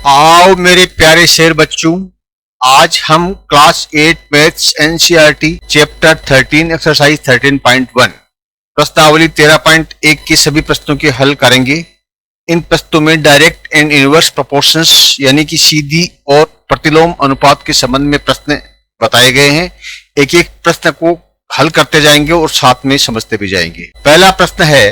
आओ मेरे प्यारे शेर बच्चों, आज हम class 8 maths NCERT chapter 13 exercise 13.1 प्रश्नावली 13.1 के सभी प्रश्नों के हल करेंगे। इन प्रश्नों में डायरेक्ट एंड इनवर्स प्रोपोर्शंस यानी कि सीधी और प्रतिलोम अनुपात के संबंध में प्रश्न बताए गए हैं। एक एक प्रश्न को हल करते जाएंगे और साथ में समझते भी जाएंगे। पहला प्रश्न है,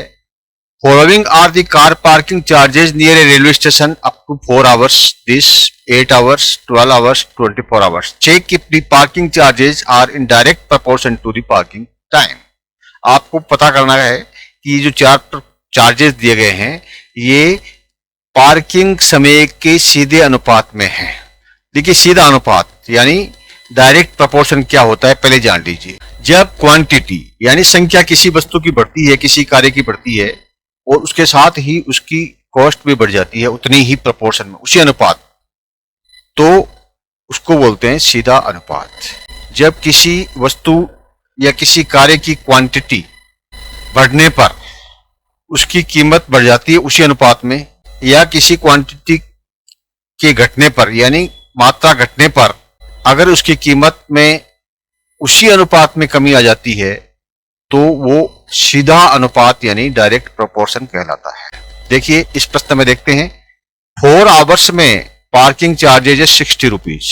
Following are the car parking charges near a railway station up to 4 hours, this 8 hours, 12 hours, 24 hours. Check if the parking charges are in direct proportion to the parking time. आपको पता करना है कि जो चार चार्जेस दिए गए हैं ये पार्किंग समय के सीधे अनुपात में है। देखिए, सीधा अनुपात यानी डायरेक्ट प्रोपोर्शन क्या होता है पहले जान लीजिए। जब क्वांटिटी यानी संख्या किसी वस्तु की बढ़ती है, किसी कार्य की बढ़ती है और उसके साथ ही उसकी कॉस्ट भी बढ़ जाती है उतनी ही प्रोपोर्शन में, उसी अनुपात, तो उसको बोलते हैं सीधा अनुपात। जब किसी वस्तु या किसी कार्य की क्वांटिटी बढ़ने पर उसकी कीमत बढ़ जाती है उसी अनुपात में, या किसी क्वांटिटी के घटने पर यानी मात्रा घटने पर अगर उसकी कीमत में उसी अनुपात में कमी आ जाती है तो वो सीधा अनुपात यानी डायरेक्ट प्रोपोर्शन कहलाता है। देखिए, इस प्रश्न में देखते हैं, 4 आवर्स में पार्किंग चार्जेज है 60 रुपीज।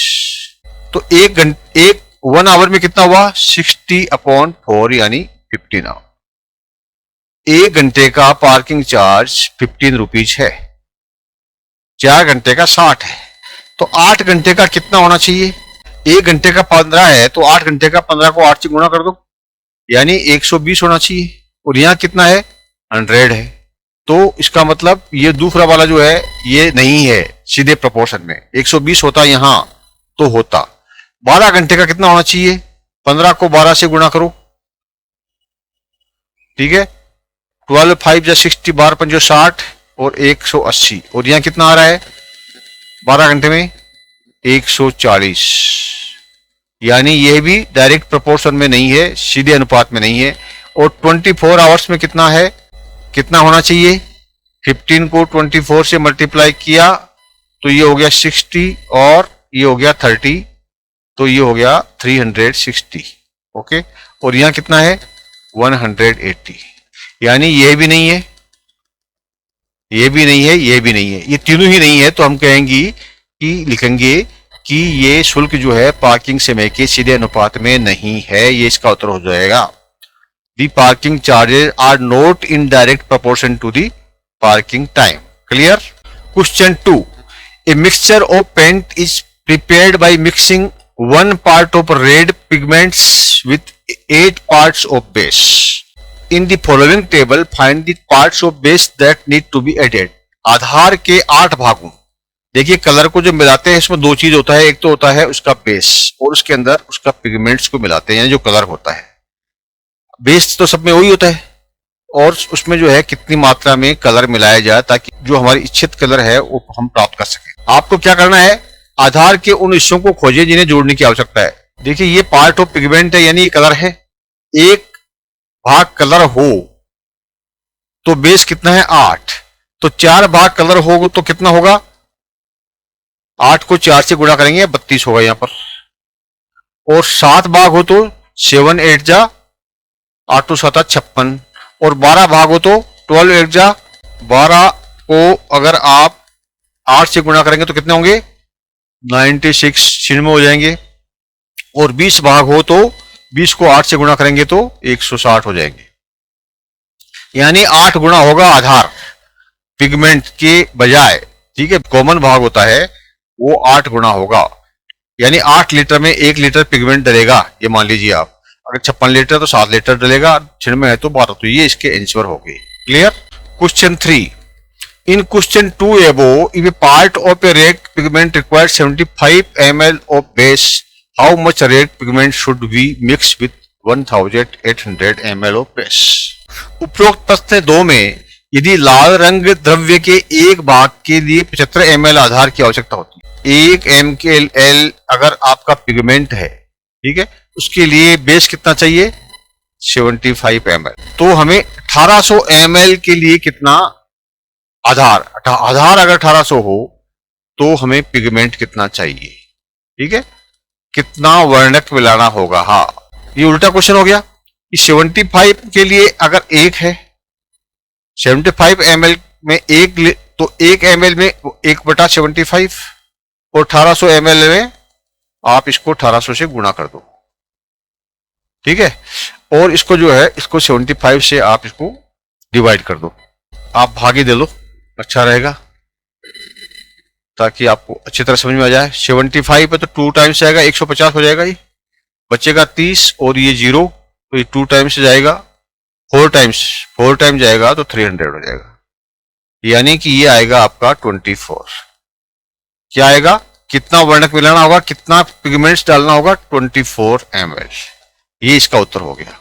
तो एक 1 आवर में कितना हुआ? 60/4 यानी 15 आवर। 1 घंटे का पार्किंग चार्ज 15 रुपीज है, 4 घंटे का 60 है। तो 8 घंटे का कितना होना चाहिए? 1 घंटे का 15 है तो 8 घंटे का 15 को 8 से गुणा कर दो यानी 120 होना चाहिए। और यहां कितना है? 100 है। तो इसका मतलब ये दूसरा वाला जो है ये नहीं है सीधे प्रोपोर्शन में। 120 होता यहां तो होता। 12 घंटे का कितना होना चाहिए? 15 को 12 से गुणा करो, ठीक है। 12 5 या 60, 12 5 60 और 180। और यहां कितना आ रहा है 12 घंटे में? 140। यानी यह भी डायरेक्ट प्रोपोर्शन में नहीं है, सीधे अनुपात में नहीं है। और 24 आवर्स में कितना है, कितना होना चाहिए? 15 को 24 से मल्टीप्लाई किया तो ये हो गया 60 और ये हो गया 30, तो ये हो गया 360। ओके, और यहां कितना है? 180। यानी ये भी नहीं है, ये भी नहीं है, ये भी नहीं है, ये तीनों ही नहीं है। तो हम कहेंगे कि लिखेंगे कि ये शुल्क जो है पार्किंग समय के सीधे अनुपात में नहीं है। ये इसका उत्तर हो जाएगा। The parking charges are not in direct proportion to the parking time. Clear? Question 2. A mixture of paint is prepared by mixing 1 part of red pigments with 8 parts of base. In the following table, find the parts of base that need to be added. आधार के 8 भागों। देखिए, colour को जो मिलाते हैं इसमें 2 चीज होता है। एक तो होता है उसका बेस और उसके अंदर उसका पिगमेंट्स को मिलाते हैं यानी जो कलर होता है। बेस तो सब में वही होता है और उसमें जो है कितनी मात्रा में कलर मिलाया जाए ताकि जो हमारी इच्छित कलर है वो हम प्राप्त कर सकें। आपको क्या करना है? आधार के उन हिस्सों को खोजें जिन्हें जोड़ने की आवश्यकता है। देखिए, ये पार्ट ऑफ पिगमेंट है यानी कलर है। एक भाग कलर हो तो बेस कितना है? 8। तो 4 भाग कलर होगा तो कितना होगा? 8 को 4 से गुणा करेंगे 32 होगा यहां पर। और 7 भाग हो तो 7 8 जा 8 2 7 56। और 12 भाग हो तो 12 8 जा 12 को अगर आप 8 से गुणा करेंगे तो कितने होंगे? 96 छिन्नवे हो जाएंगे। और 20 भाग हो तो 20 को 8 से गुणा करेंगे तो 160 हो जाएंगे। यानी 8 गुणा होगा आधार पिगमेंट के बजाय, ठीक है। कॉमन भाग होता है वो 8 गुणा होगा यानी 8 लीटर में 1 लीटर पिगमेंट डलेगा। ये मान लीजिए आप, अगर 56 लीटर तो 7 लीटर डलेगा, 96 है तो 12। तो ये इसके आंसर हो गए। Clear? Question 3. In question 2 above, if A part of A red pigment required 75 ml of base, how much red pigment should be mix with 1800 ml of base? उपरोक्त प्रश्न 2 में यदि लाल रंग द्रव्य के एक भाग के लिए 75 ml आधार की आवश्यकता होती है, 1 ml अगर आपका पिगमेंट है, ठीक है, उसके लिए बेस कितना चाहिए? 75 ml। तो हमें 1800 ml के लिए कितना आधार अगर 1800 हो तो हमें पिगमेंट कितना चाहिए, ठीक है, कितना वर्णक मिलाना होगा। हाँ, ये उल्टा क्वेश्चन हो गया कि 75 के लिए अगर एक है, 75 ml में एक तो 1 ml में 1/75 और 1800 ml में आप इसको 1800 से गुणा कर दो, ठीक है, और इसको जो है इसको 75 से आप इसको डिवाइड कर दो, आप भागे दे लो, अच्छा रहेगा ताकि आपको अच्छी तरह समझ में आ जाए। 75 पे तो 2 टाइम्स जाएगा, 150 हो जाएगा, ये बचेगा 30 और ये 0 तो ये 2 टाइम्स जाएगा, 4 टाइम्स जाएगा तो 300 हो जाएगा, यानी कि ये आएगा आपका 24। क्या आएगा, कितना वर्णक मिलाना होगा, कितना पिगमेंट्स डालना होगा, 24 ml। ये इसका उत्तर हो गया।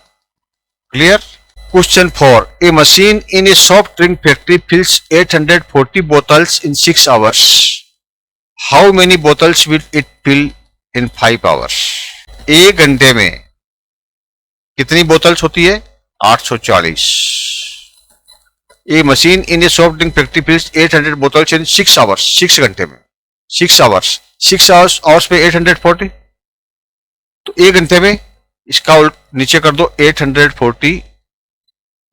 Clear. Question 4, a machine in a soft drink factory fills 840 bottles in 6 hours। How many bottles will it fill in 5 hours। एक घंटे में कितनी बोतल्स होती है, 840। A machine in a soft drink factory fills 800 bottles in 6 hours। 6 घंटे में, 6 hours पे 840, तो एक घंटे में इसका नीचे कर दो 840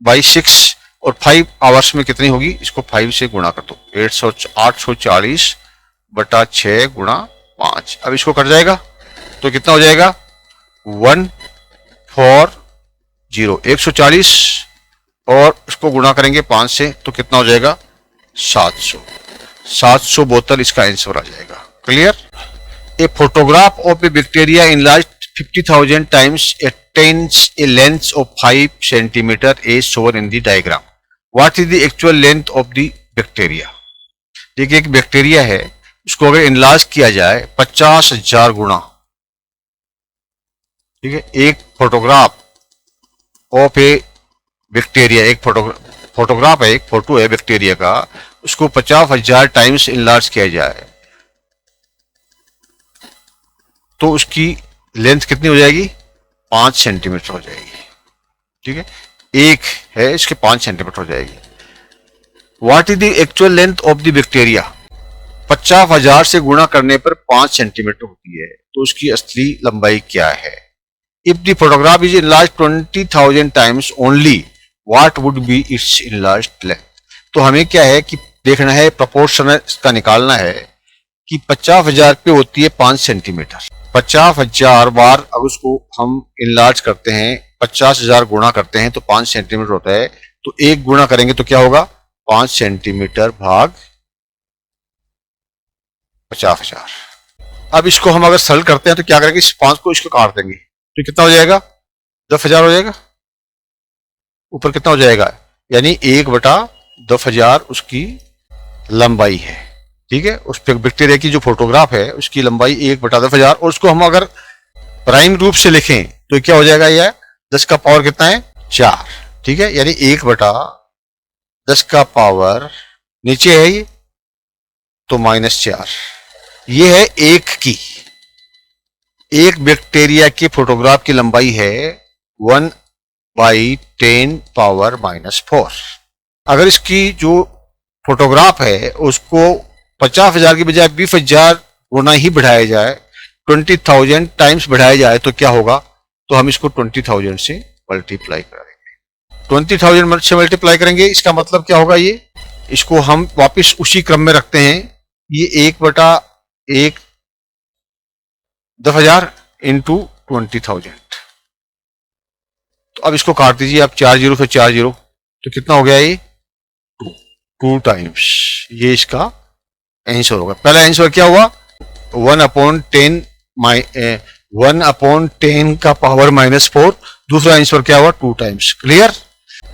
बाई 6 और 5 आवर्स में कितनी होगी, इसको 5 से गुणा कर दो, 840 बटा 6 गुणा 5। अब इसको कट जाएगा तो कितना हो जाएगा, 140, 140 और इसको गुणा करेंगे 5 से तो कितना हो जाएगा, 700 बोतल इसका आंसर आ जाएगा। Clear. A photograph of A bacteria enlarge 50,000 times attains a length of 5 centimeter as shown in the diagram. What is the actual length of the bacteria? देखिए एक बैक्टीरिया है, उसको अगर इनलार्ज किया जाए 50,000 गुना, ठीक है, एक फोटोग्राफ ऑफ ए बैक्टीरिया, एक फोटोग्राफ है, एक फोटो है बैक्टीरिया का, उसको 50,000 टाइम्स इनलार्ज किया जाए तो उसकी लेंथ कितनी हो जाएगी, 5 सेंटीमीटर हो जाएगी, ठीक है, एक है इसके 5 सेंटीमीटर हो जाएगी। What is the actual length of the bacteria, 50,000 से गुणा करने पर 5 सेंटीमीटर होती है, तो उसकी असली लंबाई क्या है। If the photograph is enlarge 20,000 times only, what would be it's enlarge length. तो हमें क्या है कि देखना है, प्रोपोर्शन इसका निकालना है कि 50,000 पे होती है 5 सेंटीमीटर, 50,000 बार अब उसको हम इनलार्ज करते हैं, 50,000 गुणा करते हैं तो 5 सेंटीमीटर होता है, तो एक गुणा करेंगे तो क्या होगा, 5 सेंटीमीटर भाग 50,000। अब इसको हम अगर सरल करते हैं तो क्या करेंगे, इस 5 को इसको काट देंगे तो कितना हो जाएगा, 10,000 हो जाएगा, ऊपर कितना हो जाएगा, यानी 1/10,000 उसकी लंबाई है, ठीक है। उस बैक्टीरिया की जो फोटोग्राफ है उसकी लंबाई 1/10,000 और उसको हम अगर प्राइम रूप से लिखें तो क्या हो जाएगा, यह 10 का पावर कितना है, 4, ठीक है, यानी 1/10 का पावर नीचे है ये तो -4। ये है एक बैक्टीरिया के फोटोग्राफ की लंबाई है 1/10 पावर -4। अगर इसकी जो फोटोग्राफ है उसको 50,000 की बजाय 20,000 गुना ही बढ़ाया जाए, 20,000 टाइम्स बढ़ाया जाए तो क्या होगा, तो हम इसको 20,000 से मल्टीप्लाई करेंगे, 20,000 से मल्टीप्लाई करेंगे, इसका मतलब क्या होगा, ये इसको हम वापस उसी क्रम में रखते हैं, ये 1/10,000 इंटू 20,000। तो अब इसको काट दीजिए आप, 4 0 से 4 0 तो कितना हो गया, ये 2 टाइम्स, ये इसका आंसर होगा। पहला आंसर क्या हुआ, 1/10 का पावर -4, दूसरा आंसर क्या हुआ, 2 times. Clear.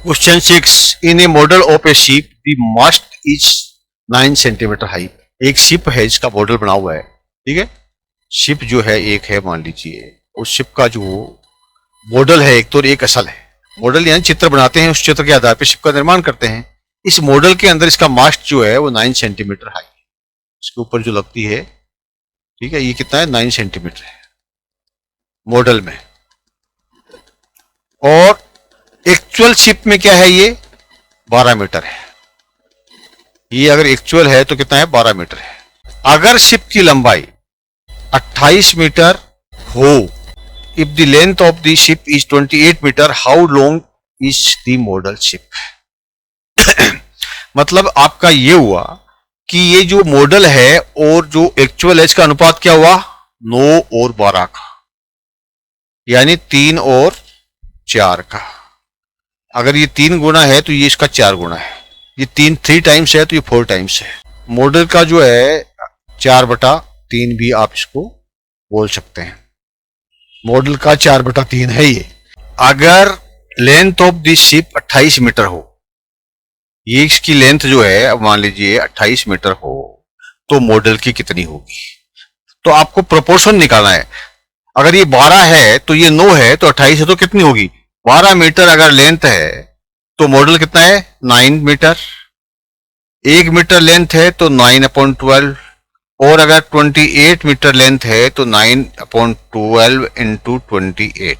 Question 6, in a model of a ship the mast is 9 centimetre high. एक शिप है जिसका मॉडल बना हुआ है, ठीक है, शिप जो है एक है मान लीजिए, उस शिप का जो मॉडल है एक तो एक असल है, मॉडल यानी चित्र बनाते हैं, उस चित्र के आधार पर शिप का निर्माण करते हैं। इस मॉडल के अंदर इसका मास्ट जो है वो 9 सेंटीमीटर हाई, इसके ऊपर जो लगती है, ठीक है, ये कितना है, 9 सेंटीमीटर है मॉडल में, और एक्चुअल शिप में क्या है, ये 12 मीटर है। ये अगर एक्चुअल है तो कितना है, 12 मीटर है। अगर शिप की लंबाई 28 मीटर हो, if the length of the ship is 28 metre, how long is the model ship. मतलब आपका ये हुआ कि ये जो मॉडल है और जो एक्चुअल है इसका अनुपात क्या हुआ, 9 और 12 का, यानी 3 और 4 का। अगर ये 3 गुना है तो ये इसका 4 गुना है, ये 3 टाइम्स है तो ये 4 टाइम्स है। मॉडल का जो है 4/3 भी आप इसको बोल सकते हैं, मॉडल का 4/3 है ये। अगर length of the ship 28 metre हो, ये इसकी लेंथ जो है अब मान लीजिए 28 मीटर हो, तो मॉडल की कितनी होगी। तो आपको प्रोपोर्शन निकालना है। अगर ये 12 है तो ये 9 है, तो 28 है तो कितनी होगी 12 मीटर अगर लेंथ है तो मॉडल कितना है 9 मीटर। 1 मीटर लेंथ है तो 9/12, और अगर 28 मीटर लेंथ है तो 9/12 इंटू 28।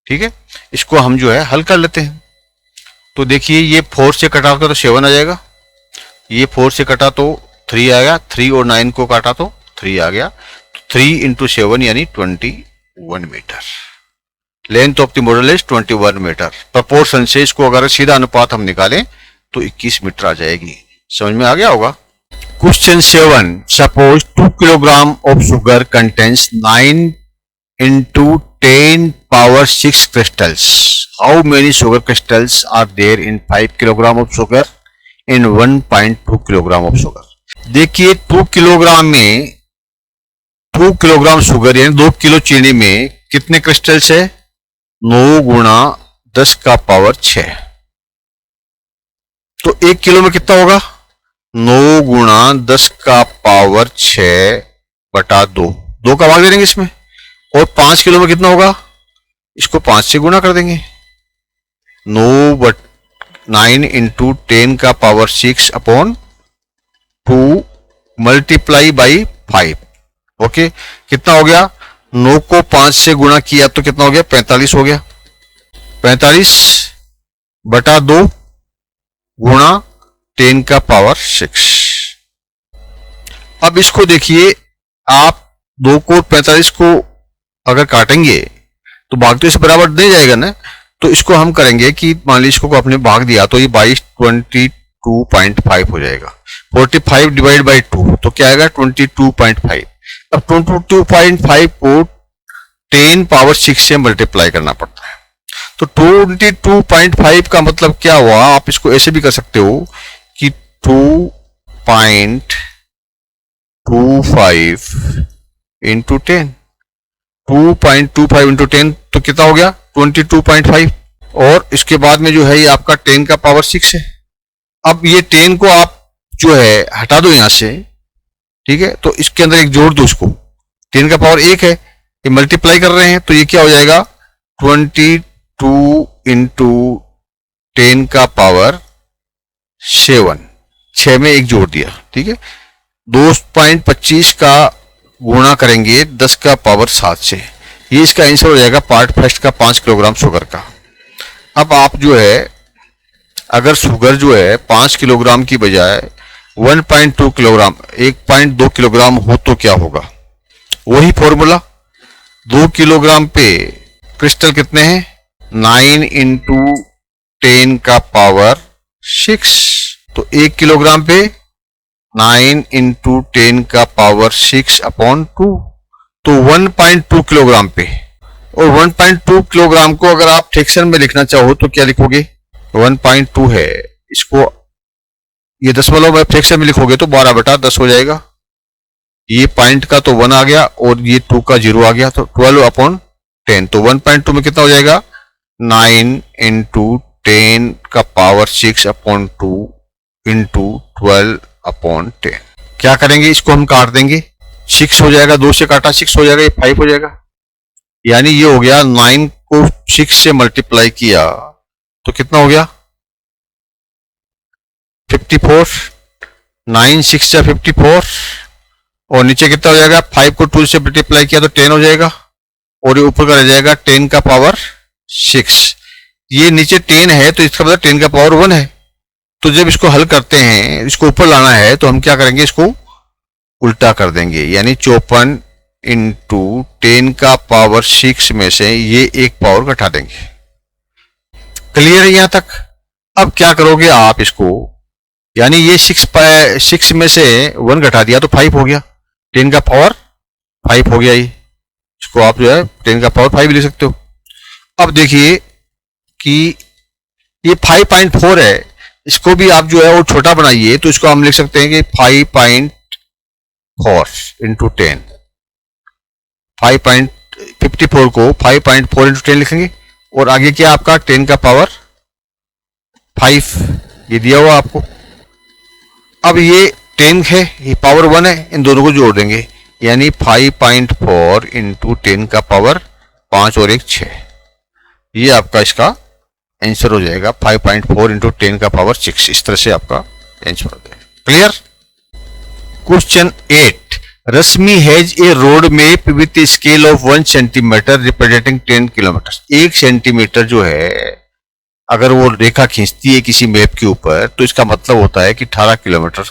ठीक है, इसको हम जो है हल कर लेते हैं। तो देखिए ये 4 से कटा तो 7 आ जाएगा, ये 4 से कटा तो 3 आएगा, 3 और 9 को काटा तो 3 आ गया, तो 3 इंटू 7 यानी 21 metre. Length of the model is 21 metre. Proportion से इसको अगर सीधा अनुपात हम निकालें तो 21 मीटर आ जाएगी। समझ में आ गया होगा। Question 7, suppose 2 kilogram of sugar contains 9 into 10 power 6 crystals. How many sugar crystals are there in 5 kilogram of sugar in 1.2 kilogram of sugar? देखिए 2 किलोग्राम में 2 किलोग्राम शुगर यानी 2 किलो चीनी में कितने क्रिस्टल्स है, 9 गुणा 10 का पावर 6। तो 1 किलो में कितना होगा 9 गुणा 10 का पावर 6/2, 2 का भाग दे देंगे इसमें। और 5 किलो में कितना होगा, इसको 5 से गुणा कर देंगे, 9 इंटू 10 का पावर 6/2 मल्टीप्लाई बाई 5। ओके, कितना हो गया, 9 को 5 से गुणा किया तो कितना हो गया 45 हो गया। 45/2 गुणा 10 का पावर 6। अब इसको देखिए, आप 2 को 45 को अगर काटेंगे तो भाग तो इस बराबर नहीं जाएगा ना, तो इसको हम करेंगे कि मान लीजिए इसको आपने भाग दिया तो ये 22.5 हो जाएगा। 45 डिवाइड बाई 2 तो क्या आएगा 22.5। अब 22.5 को 10 पावर 6 से मल्टीप्लाई करना पड़ता है। तो 22.5 का मतलब क्या हुआ, आप इसको ऐसे भी कर सकते हो कि 2.25 इंटू 10, 2.25 इंटू 10 तो कितना हो गया 22.5, और इसके बाद में जो है ये आपका 10 का पावर 6 है। अब ये 10 को आप जो है हटा दो यहां से, ठीक है, तो इसके अंदर एक जोड़ दो, इसको 10 का पावर 1 है, ये मल्टीप्लाई कर रहे हैं तो ये क्या हो जाएगा 22 इंटू 10 का पावर 7, 6 में एक जोड़ दिया, ठीक है। 2.25 का गुणा करेंगे 10 का पावर 7 से, ये इसका आंसर हो जाएगा पार्ट फर्स्ट का 5 किलोग्राम शुगर का। अब आप जो है अगर शुगर जो है 5 किलोग्राम की बजाय 1.2 किलोग्राम 1.2 किलोग्राम हो तो क्या होगा, वही फॉर्मूला। 2 किलोग्राम पे क्रिस्टल कितने हैं 9 इंटू 10 का पावर 6, तो 1 किलोग्राम पे 9 इंटू 10 का पावर 6/2, तो 1.2 किलोग्राम पे। और 1.2 किलोग्राम को अगर आप फ्रैक्शन में लिखना चाहो तो क्या लिखोगे, 1.2 है, इसको ये दशमलव में फ्रैक्शन में लिखोगे तो 12/10 हो जाएगा। ये पॉइंट का तो 1 आ गया और ये 2 का 0 आ गया, तो 12/10। तो 1.2 में कितना हो जाएगा 9 इंटू 10 का पावर 6/2 इंटू 12/10। क्या करेंगे, इसको हम काट देंगे, 6 हो जाएगा, 2 से काटा 6 हो जाएगा, ये 5 हो जाएगा, यानी ये हो गया 9 को 6 से मल्टीप्लाई किया तो कितना हो गया 54, 9 6 या 54, और नीचे कितना हो जाएगा 5 को 2 से मल्टीप्लाई किया तो 10 हो जाएगा, और ये ऊपर का रह जाएगा 10 का पावर 6। ये नीचे 10 है तो इसका मतलब 10 का पावर 1 है। तो जब इसको हल करते हैं, इसको ऊपर लाना है, तो हम क्या करेंगे, इसको उल्टा कर देंगे, यानी 54 इंटू 10⁻6 में से ये एक पावर घटा देंगे। क्लियर है यहां तक? अब क्या करोगे आप इसको, यानी ये 6 में से 1 घटा दिया तो 5 हो गया, 10⁻5 हो गया। ये इसको आप जो है 10⁻5 लिख सकते हो। अब देखिए कि ये 5.4 है, इसको भी आप जो है वो छोटा बनाइए, तो इसको हम लिख सकते हैं कि 5.4 इंटू 10, 5.54 को 5.4 इंटू 10 लिखेंगे, और आगे क्या आपका 10⁻5 ये दिया हुआ आपको। अब ये 10 है, ये पावर 1 है, इन दोनों को जोड़ देंगे, यानी 5.4 इंटू 10⁻5 और 1 6, ये आपका इसका आंसर हो जाएगा 5.4 इंटू 10⁻6। इस तरह से आपका आंसर हो जाएगा। Clear? Question 8, Rashmi has a road map with a scale of 1 centimetre representing 10 kilometre. 1 centimetre जो है अगर वो रेखा खींचती है किसी मैप के ऊपर, तो इसका मतलब होता है कि 18 किलोमीटर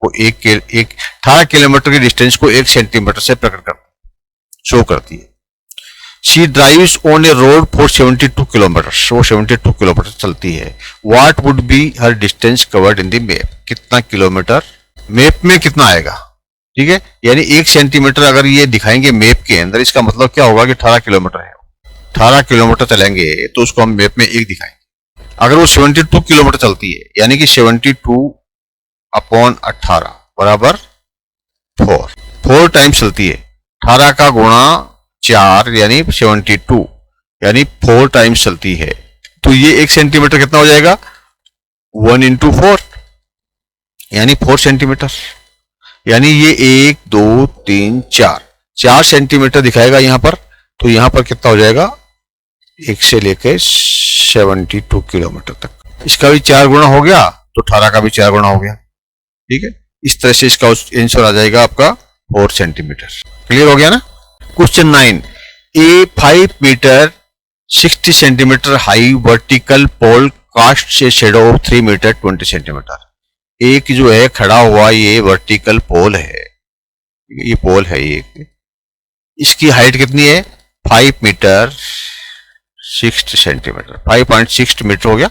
को 18 किलोमीटर की डिस्टेंस को 1 सेंटीमीटर से प्रकट कर शो करती है। She drives on A road for 72 kilometre, वो 72 किलोमीटर चलती है। What would be her distance covered in the map? कितना किलोमीटर मैप में कितना आएगा? ठीक है, यानी 1 सेंटीमीटर अगर ये दिखाएंगे मैप के अंदर, इसका मतलब क्या होगा कि 18 किलोमीटर है। 18 किलोमीटर चलेंगे तो उसको हम मैप में 1 दिखाएंगे। अगर वो 72 किलोमीटर चलती है, यानी कि 72/18 बराबर 4 टाइम्स चलती है। 18 का गुणा 4 यानी 72, यानी 4 टाइम्स चलती है। तो ये 1 सेंटीमीटर कितना हो जाएगा? 1 इंटू 4, यानी 4 सेंटीमीटर। यानी ये 1 2 3 4 सेंटीमीटर दिखाएगा यहां पर। तो यहां पर कितना हो जाएगा? 1 से लेकर 72 किलोमीटर तक। इसका भी 4 गुना हो गया, तो 18 का भी 4 गुना हो गया। ठीक है, इस तरह से इसका आंसर आ जाएगा आपका 4 सेंटीमीटर। क्लियर हो गया ना? Question 9, a 5 metre 60 centimetre high vertical pole cast a shadow of 3 metre 20 centimetre. एक जो है खड़ा हुआ ये वर्टिकल पोल है, ये पोल है एक, इसकी हाइट कितनी है? 5 मीटर 60 सेंटीमीटर, 5.6 मीटर हो गया।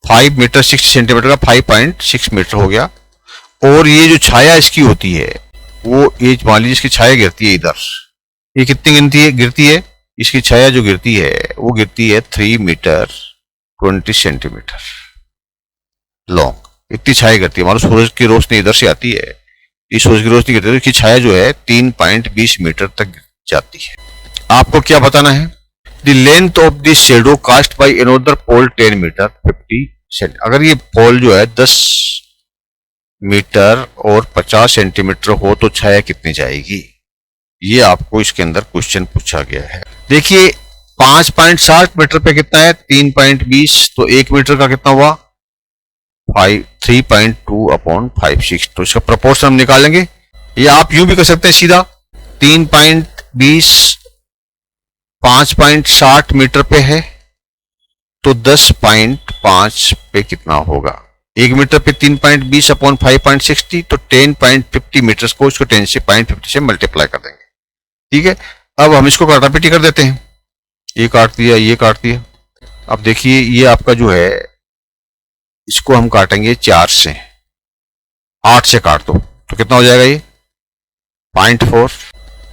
5 मीटर 60 सेंटीमीटर का 5.6 मीटर हो गया। और ये जो छाया इसकी होती है, वो ये मान लीजिए इसकी छाया गिरती है इधर, ये कितनी गिरती है? इसकी छाया जो गिरती है वो गिरती है 3 मीटर 20 सेंटीमीटर लॉन्ग। इतनी छाया गिरती है। मान लो सूरज की रोशनी इधर से आती है, इस सूरज की रोशनी गिरती है, इसकी छाया जो है 3.20 मीटर तक जाती है। आपको क्या बताना है? The length of the shadow cast by another pole 10 metre 50 cent. अगर ये पोल जो है 10 मीटर और 50 सेंटीमीटर हो तो छाया कितनी जाएगी? ये आपको इसके अंदर क्वेश्चन पूछा गया है। देखिए 5.60 मीटर पे कितना है? 3.20, तो 1 मीटर का कितना हुआ? 3.2/56। तो इसका प्रोपोर्शन हम निकालेंगे, या आप यूं भी कर सकते हैं सीधा, 3.20 5.60 मीटर पे है, तो 10.5 पे कितना होगा? 1 मीटर पे 3.20/5.60, तो 10.50 मीटर को इसको 10 से 0.50 से मल्टीप्लाई कर देंगे। ठीक है, अब हम इसको काटापीटी कर देते हैं। ये काट दिया, ये काट दिया। अब देखिए ये आपका जो है, इसको हम काटेंगे 4 से, 8 से काट दो तो कितना हो जाएगा? ये 0.4,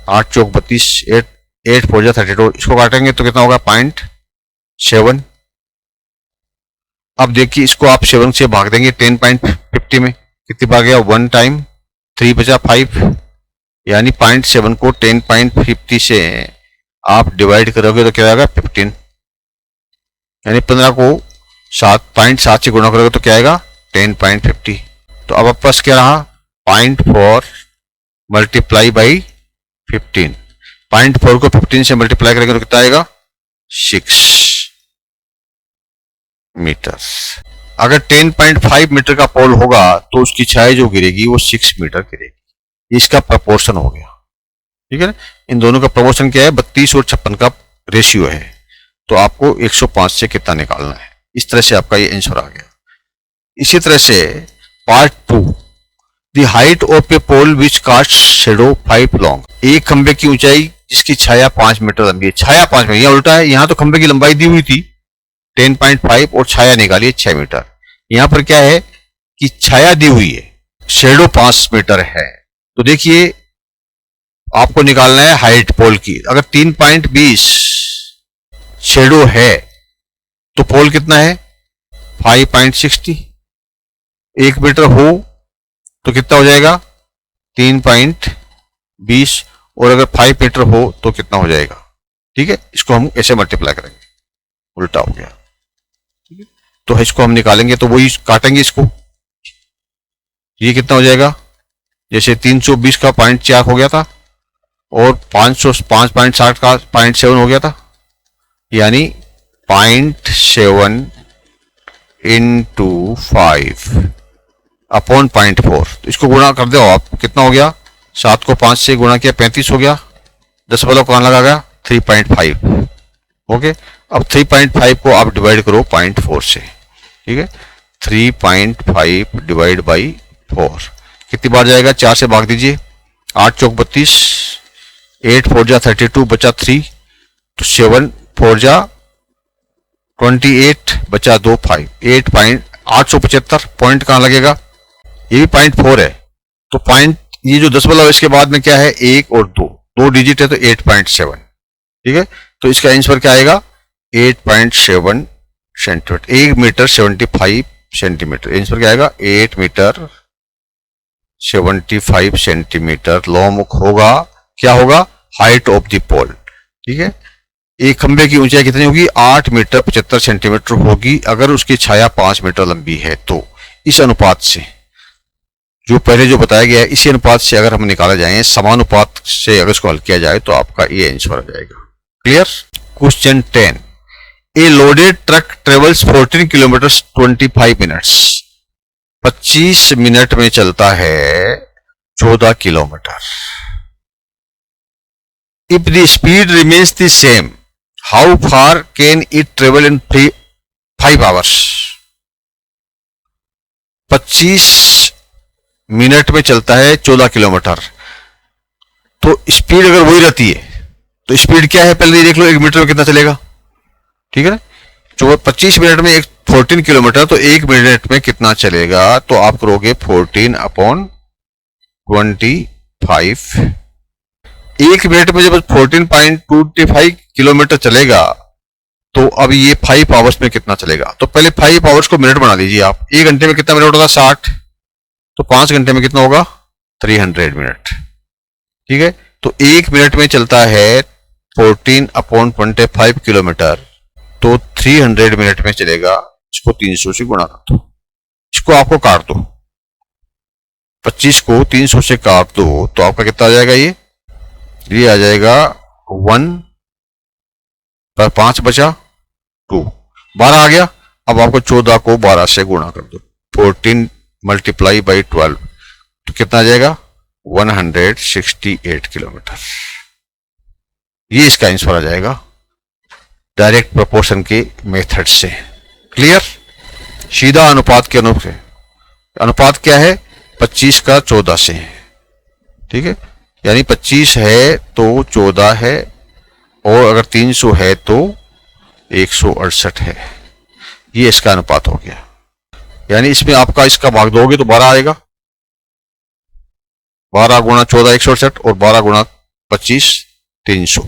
8 चौक 32, 8 4 32। इसको काटेंगे तो कितना होगा? 0.7। अब देखिए इसको आप 7 से भाग देंगे 10.50 में, कितनी बार गया? 1 टाइम, 3 बचा 5, यानी 0.7 को 10.50 से आप डिवाइड करोगे तो क्या आएगा? 15, यानी 15 को 7.7 से गुणा करोगे तो क्या आएगा? 10.50। तो अब आपके पास क्या रहा? 0.4 मल्टीप्लाई बाई 15। 0.4 को 15 से मल्टीप्लाई करेंगे तो कितना आएगा? 6 मीटर। अगर 10.5 मीटर का पोल होगा तो उसकी छाया जो गिरेगी वो 6 मीटर गिरेगी। इसका प्रपोर्शन हो गया। ठीक है ना? इन दोनों का प्रपोर्शन क्या है? 32 और 56 का रेशियो है। तो आपको 105 से कितना निकालना है? इस तरह से आपका ये आंसर आ गया। इसी तरह से part 2, the height of a pole which cast shadow 5 long, एक खंबे की ऊंचाई जिसकी छाया 5 मीटर लंबी है। छाया 5 मीटर, यहाँ उल्टा है, यहाँ तो खंबे की लंबाई दी हुई थी 10.5 और छाया निकाली है 6 मीटर। यहां पर क्या है कि छाया दी हुई है, शेडो 5 मीटर है। तो देखिए आपको निकालना है हाइट पोल की। अगर 3.20 शेडो है तो पोल कितना है 5.60, 1 मीटर हो तो कितना हो जाएगा 3.20, और अगर 5 मीटर हो तो कितना हो जाएगा। ठीक है, इसको हम ऐसे मल्टीप्लाई करेंगे, उल्टा हो गया। ठीक है, तो इसको हम निकालेंगे तो वही काटेंगे इसको, ये कितना हो जाएगा, जैसे 320 का 0.4 हो गया था और 5.60 का 0.7 हो गया था, यानी 0.7 इंटू 5 अपॉन 0.4। तो इसको गुणा कर दो आप, कितना हो गया, 7 को 5 से गुणा किया 35 हो गया, 10 कहां लगा गया 3.5। ओके, अब 3.5 को आप डिवाइड करो 0.4 से। ठीक है, 3.5 डिवाइड बाई 4 कितनी बार जाएगा, 4 से भाग दीजिए, 8 चौक 32, 8 4 जा 32, बचा 3, तो 7 4 जा 28, बचा 2 5, 8.875 पॉइंट कहां लगेगा, ये भी 0.4 है। तो पॉइंट ये जो 10 इसके बाद में क्या है 1 और 2 डिजिट है, तो 8.7। ठीक है, तो इसका आंसर क्या आएगा 8.7 सेंटीमीटर, 1 मीटर 75 सेंटीमीटर। आंसर क्या आएगा 8 मीटर 75 सेंटीमीटर लॉन्ग होगा। क्या होगा, हाइट ऑफ द पोल। ठीक है, एक खंबे की ऊंचाई कितनी होगी 8 मीटर 75 सेंटीमीटर होगी अगर उसकी छाया 5 मीटर लंबी है। तो इस अनुपात से जो पहले जो बताया गया है, इसी अनुपात से अगर हम निकाला जाए, समानुपात से अगर इसको हल किया जाए तो आपका ये आंसर आ जाएगा। Clear. Question 10, a loaded truck travels 14 kilometre 25 minutes, 25 minute में चलता है 14 kilometre. If the speed remains the same, how far can it travel in 5 hours. 25 minute में चलता है 14 किलोमीटर, तो स्पीड अगर वही रहती है तो स्पीड क्या है पहले देख लो, 1 मीटर में कितना चलेगा। ठीक है ना, जो 25 मिनट में 14 किलोमीटर, तो 1 मिनट में कितना चलेगा, तो आप करोगे 14 अपॉन 25। 1 मिनट में जब 14.25 किलोमीटर चलेगा तो अब ये 5 आवर्स में कितना चलेगा। तो पहले 5 आवर्स को मिनट बना लीजिए आप। 1 घंटे में कितना मिनट होगा 60, तो 5 घंटे में कितना होगा 300 मिनट। ठीक है, तो 1 मिनट में चलता है 14 अपॉन 25 किलोमीटर, तो 300 मिनट में चलेगा। इसको 300 से गुणा कर दो, इसको आपको काट दो, 25 को 300 से काट दो तो आपका कितना आ जाएगा, ये आ जाएगा 1 पर 5 बचा 2, 12 आ गया। अब आपको 14 को 12 से गुणा कर दो, 14 मल्टीप्लाई बाई 12, तो कितना आ जाएगा 168 किलोमीटर। ये इसका आंसर आ जाएगा डायरेक्ट प्रोपोर्शन के मेथड से। क्लियर। सीधा अनुपात के अनुसार, अनुपात क्या है 25 का 14 से है। ठीक है, यानी 25 है तो 14 है, और अगर 300 है तो 168 है। ये इसका अनुपात हो गया। यानी इसमें आपका इसका भाग दोगे तो 12 आएगा, 12 गुणा 14 168 और 12 गुणा 25 300।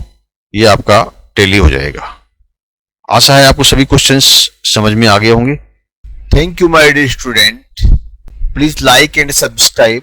ये आपका टैली हो जाएगा। आशा है आपको सभी क्वेश्चंस समझ में आ गए होंगे। Thank you, my dear student. Please like and subscribe